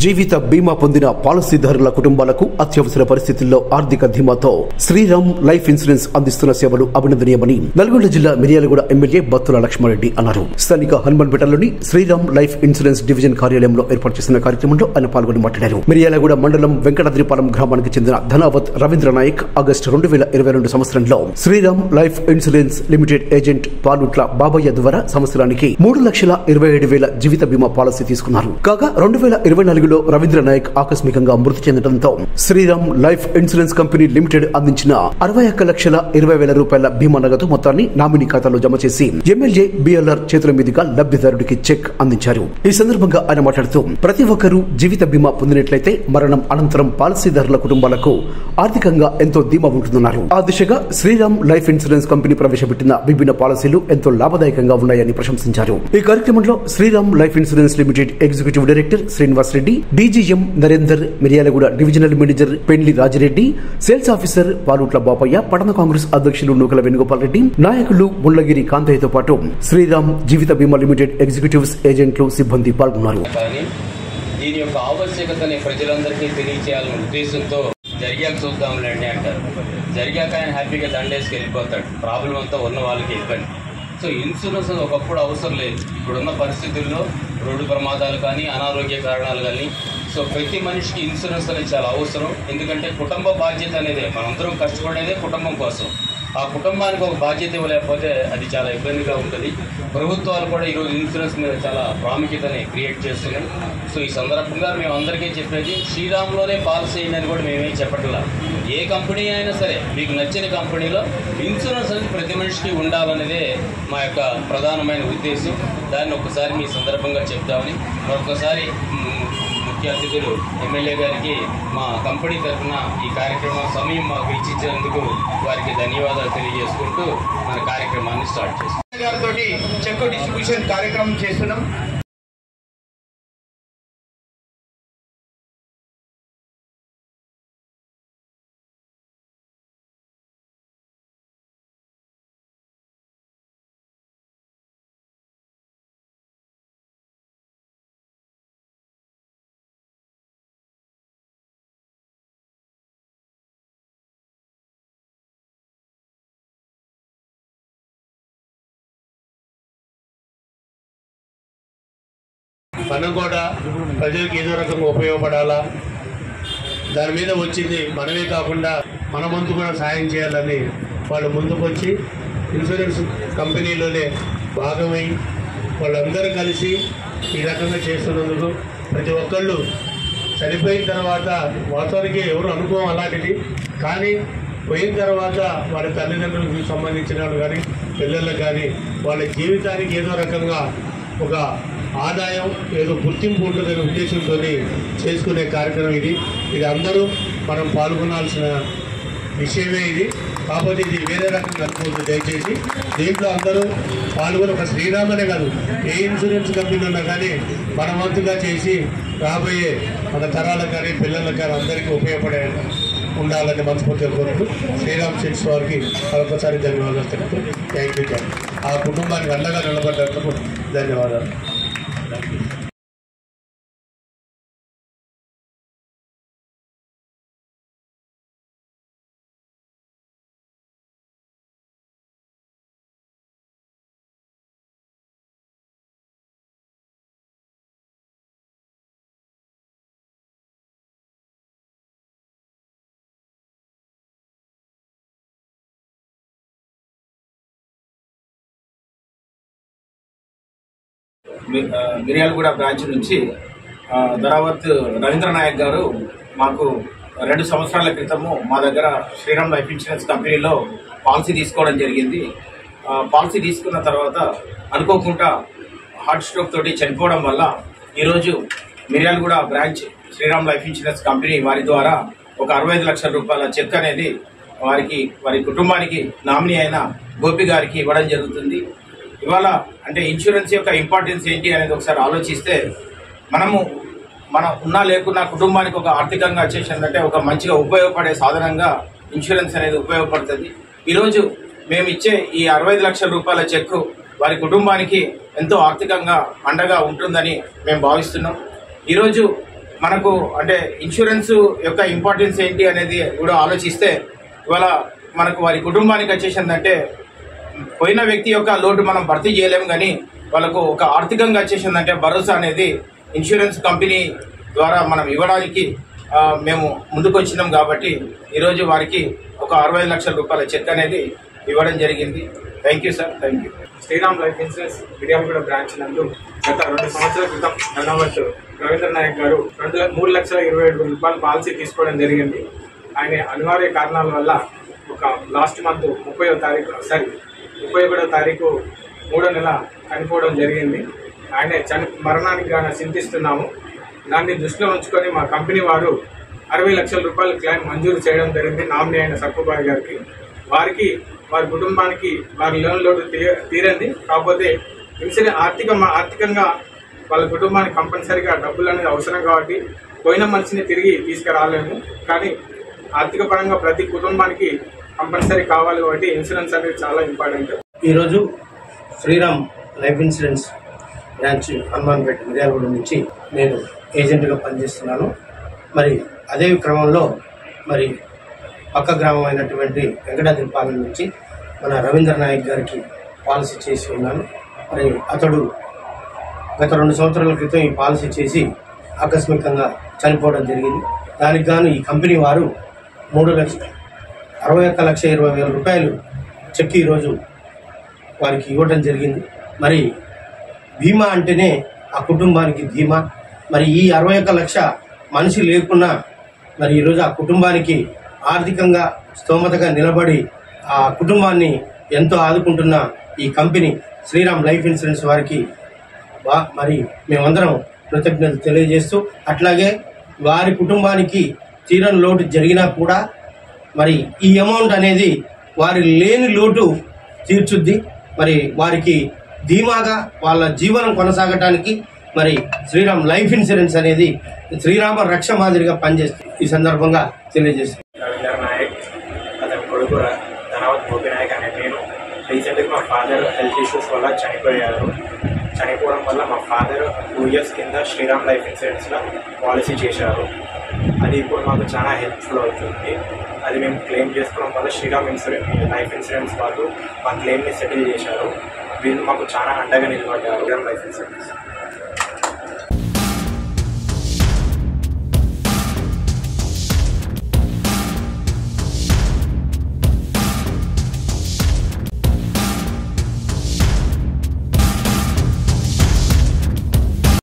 జీవిత బీమా పొందిన పాలసీదారుల కుటుంబాలకు అత్యవసర పరిస్థితుల్లో ఆర్థిక ధీమాతో శ్రీరామ్ లైఫ్ ఇన్సూరెన్స్ అందిస్తున్న సేవలు అభినందనీయమని నల్గొండ జిల్లా మిర్యాలగూడ ఎమ్మెల్యే బత్తుల లక్ష్మారెడ్డి అన్నారు. స్థానిక హనుమాన్పేటలోని శ్రీరామ్ లైఫ్ ఇన్సూరెన్స్ డివిజన్ కార్యాలయంలో ఏర్పాటు చేసిన కార్యక్రమంలో ఆయన పాల్గొని మాట్లాడారు. మిర్యాలగూడ మండలం వెంకటాద్రిపాలెం గ్రామానికి చెందిన ధనావత్ రవీంద్ర నాయక్ ఆగస్టు 2022 సంవత్సరంలో Sriram life insurance limited agent Palutla Babayya ద్వారా సంవత్సరానికి 3,27,000 జీవిత బీమా పాలసీ తీసుకున్నారు. కాగా 2024 రవీంద్ర నాయక్ ఆకస్మికంగా మృతి చెందడంతో Sriram life insurance company limited అందించిన 61,20,000 రూపాయల బీమా నగదు మొత్తాన్ని నామినీ ఖాతాలో జమ చేసి ఎమ్మెల్యే బిఎల్ఆర్ చేతుల మీదుగా లబ్ధిదారుడికి చెక్ అందించారు. ఈ సందర్భంగా ఆయన మాట్లాడుతూ ప్రతి ఒక్కరూ జీవిత బీమా పొందినట్లయితే మరణం అనంతరం పాలసీదారుల కుటుంబాలకు ఆర్థికంగా ఎంతో ధీమా ఉంటుందన్నారు. ఆ దిశగా శ్రీరామ్ లైఫ్ ఇన్సూరెన్స్ కంపెనీ ప్రవేశపెట్టిన విభిన్న పాలసీలు ఎంతో లాభదాయకంగా ఉన్నాయని ప్రశంసించారు. ఈ కార్యక్రమంలో Shriram life insurance limited executive director Srinivas Reddy, DGM Narender, Miryalaguda divisional manager Pendli Rajireddy, sales officer Palutla Bapaiah, పట్టణ కాంగ్రెస్ అధ్యక్షులు నూకల వేణుగోపాల్ రెడ్డి, నాయకులు ముళ్లగిరి కాంతయ్యతో పాటు శ్రీరామ్ జీవిత బీమా లిమిటెడ్ ఎగ్జిక్యూటివ్స్, ఏజెంట్లు, సిబ్బంది పాల్గొన్నారు. దీని యొక్క ఆవశ్యకతని ప్రజలందరికీ తెలియచేయాలనే ఉద్దేశంతో జరిగాక చూద్దాంలేండి అంటారు. జరిగాక ఆయన హ్యాపీగా దండేసుకు వెళ్ళిపోతాడు. ప్రాబ్లం అంతా ఉన్న వాళ్ళకి ఇబ్బంది. సో ఇన్సూరెన్స్ ఒకప్పుడు అవసరం లేదు. ఇప్పుడున్న పరిస్థితుల్లో రోడ్డు ప్రమాదాలు కానీ, అనారోగ్య కారణాలు కానీ, సో ప్రతి మనిషికి ఇన్సూరెన్స్ అనేది చాలా అవసరం. ఎందుకంటే కుటుంబ బాధ్యత అనేది మనందరం కష్టపడేదే కుటుంబం కోసం. ఆ కుటుంబానికి ఒక బాధ్యత ఇవ్వలేకపోతే అది చాలా ఇబ్బందిగా ఉంటుంది. ప్రభుత్వాలు కూడా ఈరోజు ఇన్సూరెన్స్ మీద చాలా ప్రాముఖ్యతని క్రియేట్ చేస్తున్నాయి. సో ఈ సందర్భంగా మేము అందరికీ చెప్పేది, శ్రీరామ్లోనే పాలసీ అయిందని కూడా మేమేం చెప్పట్లా. ఏ కంపెనీ అయినా సరే మీకు నచ్చిన కంపెనీలో ఇన్సూరెన్స్ అనేది ప్రతి మనిషికి ఉండాలనేదే మా యొక్క ప్రధానమైన ఉద్దేశం. దాన్ని ఒకసారి మీ సందర్భంగా చెప్తామని మరొకసారి ముఖ్య అతిథులు ఎమ్మెల్యే గారికి మా కంపెనీ తరఫున ఈ కార్యక్రమం సమయం మాకు ఇచ్చినందుకు వారికి ధన్యవాదాలు తెలియజేసుకుంటూ మన కార్యక్రమాన్ని స్టార్ట్ చేస్తాం. గారితో చెక్ డిస్ట్రిబ్యూషన్ కార్యక్రమం చేస్తున్నాం. మనం కూడా ప్రజలకు ఏదో రకంగా ఉపయోగపడాలా, దాని మీద వచ్చింది మనమే కాకుండా మన వంతు కూడా సాయం చేయాలని వాళ్ళు ముందుకొచ్చి ఇన్సూరెన్స్ కంపెనీలోనే భాగమై వాళ్ళందరూ కలిసి ఈ రకంగా చేస్తున్నందుకు ప్రతి ఒక్కళ్ళు చనిపోయిన తర్వాత వాస్తవానికి ఎవరు అనుకోవం అలాంటిది, కానీ పోయిన తర్వాత వాళ్ళ తల్లిదండ్రులకు సంబంధించిన వాళ్ళు కానీ, పిల్లలకు కానీ వాళ్ళ జీవితానికి ఏదో రకంగా ఒక ఆదాయం, ఏదో గుర్తింపు ఉంటుందనే ఉద్దేశంతో చేసుకునే కార్యక్రమం ఇది. ఇది అందరూ మనం పాల్గొనాల్సిన విషయమే ఇది. కాకపోతే ఇది వేరే రకంగా అనుకోవద్దు దయచేసి. దీంట్లో అందరూ పాల్గొని ఒక శ్రీరామ్ అనే కాదు, ఏ ఇన్సూరెన్స్ కంపెనీ ఉన్నా కానీ మన వంతుగా చేసి రాబోయే మన తరాలకు కానీ, పిల్లలకు కానీ అందరికీ ఉపయోగపడే ఉండాలని మనస్ఫూర్తిగా కోరుతూ శ్రీరామ్ సిల్క్స్ వారికి మరొకసారి ధన్యవాదాలు తెలుపుతూ థ్యాంక్ యూ. ఆ కుటుంబానికి అండగా నిలబడ్డందుకు ధన్యవాదాలు. మిర్యాలగూడ బ్రాంచ్ నుంచి ధనావత్ రవీంద్ర నాయక్ గారు మాకు 2 సంవత్సరాల క్రితము మా దగ్గర శ్రీరామ్ లైఫ్ ఇన్సూరెన్స్ కంపెనీలో పాలసీ తీసుకోవడం జరిగింది. పాలసీ తీసుకున్న తర్వాత అనుకోకుండా హార్ట్ స్ట్రోక్ తోటి చనిపోవడం వల్ల ఈరోజు Miryalaguda branch Shriram life insurance company వారి ద్వారా ఒక 65 లక్షల రూపాయల చెక్ అనేది వారి కుటుంబానికి నామినీ అయిన గోపి గారికి ఇవ్వడం జరుగుతుంది. ఇవాళ అంటే ఇన్సూరెన్స్ యొక్క ఇంపార్టెన్స్ ఏంటి అనేది ఒకసారి ఆలోచిస్తే, మన ఉన్నా లేకున్నా కుటుంబానికి ఒక ఆర్థికంగా వచ్చేసిందంటే ఒక మంచిగా ఉపయోగపడే సాధనంగా ఇన్సూరెన్స్ అనేది ఉపయోగపడుతుంది. ఈరోజు మేము ఇచ్చే ఈ 65 లక్షల రూపాయల చెక్ వారి కుటుంబానికి ఎంతో ఆర్థికంగా అండగా ఉంటుందని మేము భావిస్తున్నాం. ఈరోజు మనకు అంటే ఇన్సూరెన్స్ యొక్క ఇంపార్టెన్స్ ఏంటి అనేది కూడా ఆలోచిస్తే ఇవాళ మనకు వారి కుటుంబానికి వచ్చేసిందంటే పోయిన వ్యక్తి యొక్క లోటు మనం భర్తీ చేయలేము, కానీ వాళ్ళకు ఒక ఆర్థికంగా వచ్చేసిందంటే భరోసా అనేది ఇన్సూరెన్స్ కంపెనీ ద్వారా మనం ఇవ్వడానికి మేము ముందుకు వచ్చినాం. కాబట్టి ఈరోజు వారికి ఒక 65 లక్షల రూపాయల చెక్ అనేది ఇవ్వడం జరిగింది. Thank you sir, thank you. Shriram life insurance Miryalaguda branch నందు గత 2 సంవత్సరాల క్రితం ధనవంతు రవీంద్ర నాయక్ గారు 3,27,000 రూపాయల పాలసీ తీసుకోవడం జరిగింది. ఆయన అనివార్య కారణాల వల్ల ఒక లాస్ట్ మంత్ 31వ తారీఖు 3వ నెల చనిపోవడం జరిగింది. ఆయన మరణానికి గాన చింతిస్తున్నాము. దాన్ని దృష్టిలో ఉంచుకొని మా కంపెనీ వారు 60 లక్షల రూపాయల క్లెయిమ్ మంజూరు చేయడం జరిగింది నామినీ అయిన సక్కుబాయి గారికి. వారి కుటుంబానికి వారి లోన్ లోటు తీరంది. కాకపోతే ఆర్థికంగా వాళ్ళ కుటుంబానికి కంపల్సరీగా డబ్బులు అనేది అవసరం కాబట్టి పోయిన మనిషిని తిరిగి తీసుకురాలేము, కానీ ఆర్థిక పరంగా ప్రతి కుటుంబానికి కంపల్సరీ కావాలి కాబట్టి ఇన్సూరెన్స్ అనేది చాలా ఇంపార్టెంట్. ఈరోజు Shriram life insurance branch Hanumanpet Miryalaguda నుంచి నేను ఏజెంట్గా పనిచేస్తున్నాను. మరి అదే క్రమంలో మరి పక్క గ్రామం అయినటువంటి వెంకటాద్రిపాలెం నుంచి మన రవీంద్ర నాయక్ గారికి పాలసీ చేసి ఉన్నాను. మరి అతడు గత 2 సంవత్సరాల క్రితం ఈ పాలసీ చేసి ఆకస్మికంగా చనిపోవడం జరిగింది. దానికి గాను ఈ కంపెనీ వారు 61,20,000 రూపాయలు చెక్ ఈరోజు వారికి ఇవ్వడం జరిగింది. మరి బీమా అంటేనే ఆ కుటుంబానికి ధీమా. మరి ఈ 61 లక్ష మనిషి లేకున్నా మరి ఈరోజు ఆ కుటుంబానికి ఆర్థికంగా స్తోమతగా నిలబడి ఆ కుటుంబాన్ని ఎంతో ఆదుకుంటున్న ఈ కంపెనీ శ్రీరామ్ లైఫ్ ఇన్సూరెన్స్ వారికి మరి మేమందరం కృతజ్ఞతలు తెలియజేస్తూ, అట్లాగే వారి కుటుంబానికి తీరని లోటు జరిగినా కూడా మరి ఈ అమౌంట్ అనేది వారి లేని లోటు తీర్చుద్ది. మరి వారికి ధీమాగా వాళ్ళ జీవనం కొనసాగటానికి మరి శ్రీరామ్ లైఫ్ ఇన్సూరెన్స్ అనేది శ్రీరామ రక్ష మాదిరిగా పనిచేస్తుంది. ఈ సందర్భంగా తెలియజేస్తుంది. రవీంద్ర నాయక్ అతని కొడుకు ధనవత్ గోపినాయక్ అనే నేను రీసెంట్గా మా ఫాదర్ హెల్త్ ఇష్యూస్ వల్ల చనిపోవడం వల్ల మా ఫాదర్ 2 years కింద శ్రీరామ్ లైఫ్ ఇన్సూరెన్స్లో పాలసీ చేశారు. అది ఇప్పుడు మాకు చాలా హెల్ప్ఫుల్ అవుతుంది. అది మేము క్లెయిమ్ చేసుకోవడం వల్ల శ్రీరామ్ లైఫ్ ఇన్సూరెన్స్ వాళ్ళు మా క్లెయిమ్ని సెటిల్ చేశారు. వీళ్ళు మాకు చాలా అండగా నిలబడ్డారు. Life insurance